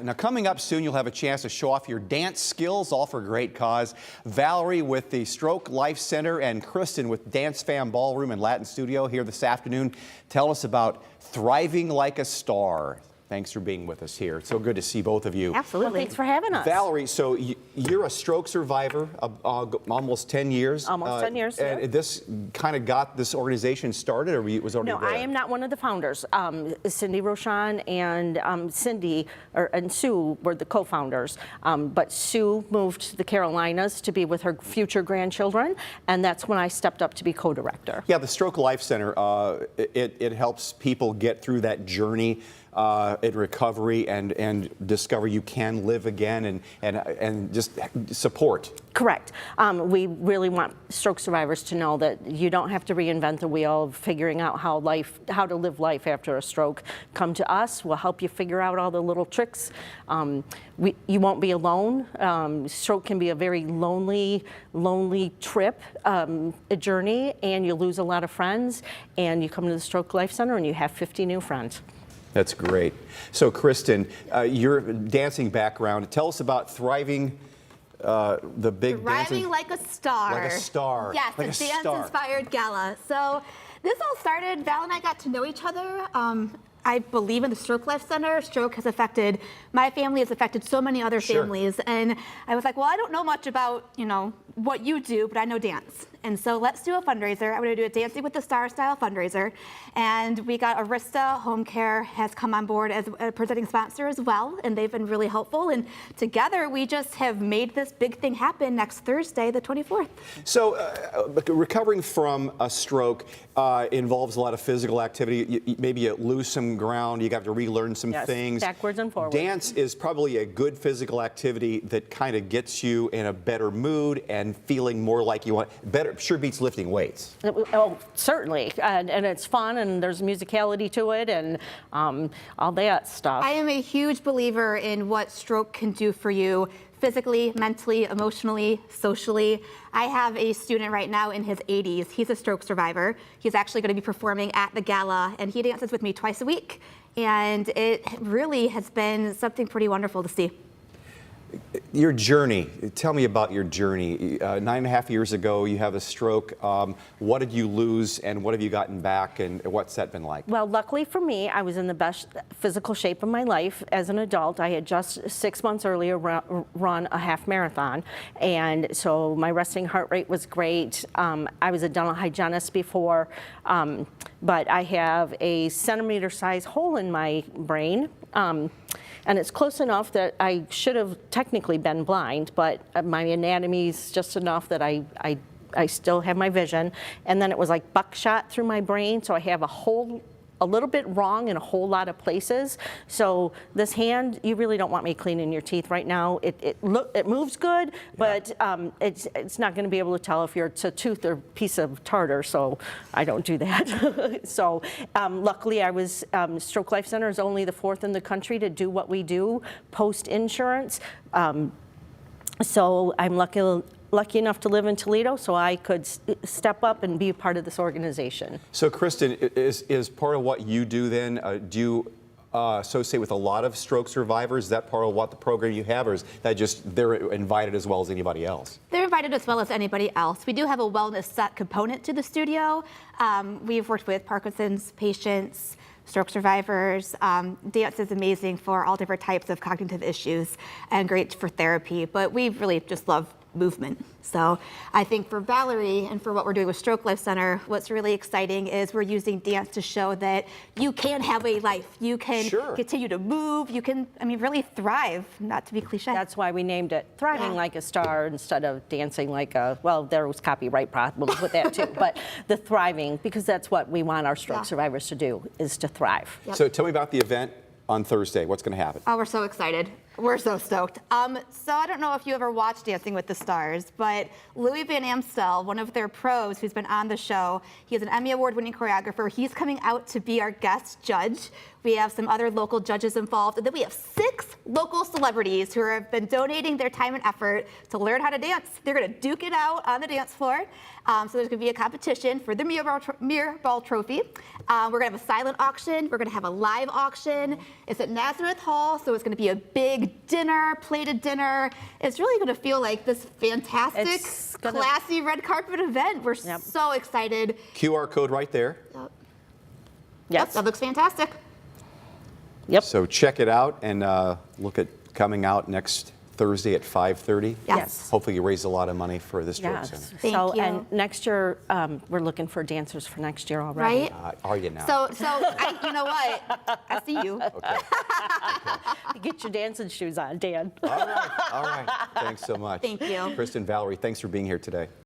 Now, coming up soon, you'll have a chance to show off your dance skills, all for a great cause. Valerie with the Stroke Life Center and Kristin with DanceFam Ballroom and Latin Studio here this afternoon. Tell us about Thriving Like a Star. Thanks for being with us here. It's so good to see both of you. Absolutely. Well, thanks for having us. Valerie, so you're a stroke survivor, almost 10 years. Almost 10 years, and yeah. This kind of got this organization started, or was already No, there? I am not one of the founders. Cindy Rochon and and Sue were the co-founders. But Sue moved to the Carolinas to be with her future grandchildren, and that's when I stepped up to be co-director. Yeah, the Stroke Life Center, it helps people get through that journey in recovery and discover you can live again and just support. Correct. We really want stroke survivors to know that you don't have to reinvent the wheel of figuring out how to live life after a stroke. Come to us, we'll help you figure out all the little tricks. You won't be alone. Stroke can be a very lonely trip, a journey, and you lose a lot of friends, and you come to the Stroke Life Center and you have 50 new friends. That's great. So, Kristin, your dancing background, tell us about Thriving, the big Thriving Like a Star. Like a star. Yes, like a dance-inspired gala. So this all started, Val and I got to know each other. I believe in the Stroke Life Center. Stroke has affected my family, has affected so many other families. Sure. And I was like, well, I don't know much about, what you do, but I know dance. And so let's do a fundraiser. I'm going to do a Dancing with the Stars style fundraiser. And we got Arista Home Care has come on board as a presenting sponsor as well, and they've been really helpful. And together we just have made this big thing happen next Thursday, the 24th. So recovering from a stroke involves a lot of physical activity. Maybe you lose some ground, you have to relearn some things. Backwards and forwards. Dance is probably a good physical activity that kind of gets you in a better mood and feeling more like you want. Better, sure beats lifting weights. Oh, certainly, and it's fun, and there's musicality to it, and all that stuff. I am a huge believer in what stroke can do for you physically, mentally, emotionally, socially. I have a student right now in his 80s. He's a stroke survivor. He's actually going to be performing at the gala, and he dances with me twice a week. And it really has been something pretty wonderful to see. Your journey, tell me about your journey. 9.5 years ago, you have a stroke. What did you lose and what have you gotten back, and what's that been like? Well, luckily for me, I was in the best physical shape of my life as an adult. I had just 6 months earlier run a half marathon, and so my resting heart rate was great. I was a dental hygienist before, but I have a centimeter-sized hole in my brain. And it's close enough that I should have technically been blind, but my anatomy is just enough that I still have my vision. And then it was like buckshot through my brain, so I have a little bit wrong in a whole lot of places. So this hand, you really don't want me cleaning your teeth right now. It moves good, but it's not going to be able to tell if it's a tooth or piece of tartar, so I don't do that. So luckily I was, Stroke Life Center is only the 4th in the country to do what we do post-insurance. So I'm lucky enough to live in Toledo, so I could step up and be a part of this organization. So Kristin, is part of what you do then, do you associate with a lot of stroke survivors? Is that part of what the program you have, or is that just they're invited as well as anybody else? They're invited as well as anybody else. We do have a wellness set component to the studio. We've worked with Parkinson's patients, stroke survivors. Dance is amazing for all different types of cognitive issues and great for therapy, but we really just love movement. So I think for Valerie and for what we're doing with Stroke Life Center, what's really exciting is we're using dance to show that you can have a life. You can continue to move. You can, really thrive, not to be cliche. That's why we named it Thriving Like a Star instead of dancing like a, well, there was copyright problems with that too, but the thriving, because that's what we want our stroke survivors to do, is to thrive. Yep. So tell me about the event on Thursday. What's going to happen? Oh, we're so excited. We're so stoked. So I don't know if you ever watched Dancing with the Stars, but Louis Van Amstel, one of their pros who's been on the show, he's an Emmy Award-winning choreographer. He's coming out to be our guest judge. We have some other local judges involved, and then we have 6 local celebrities who have been donating their time and effort to learn how to dance. They're going to duke it out on the dance floor. So there's going to be a competition for the Mirror Ball Trophy. We're going to have a silent auction. We're going to have a live auction. It's at Nazareth Hall, so it's going to be a big dinner, plated dinner. It's really going to feel like this fantastic, classy red carpet event. We're so excited. QR code right there. Yep. Yes. That looks fantastic. Yep. So check it out and look at coming out next Thursday at 5:30. Yes. Hopefully you raise a lot of money for the Stroke Center. Thank you. And next year, we're looking for dancers for next year already. Right? Are you now? So you know what? I see you. Okay. Get your dancing shoes on, Dan. All right. Thanks so much. Thank you. Kristin, Valerie, thanks for being here today.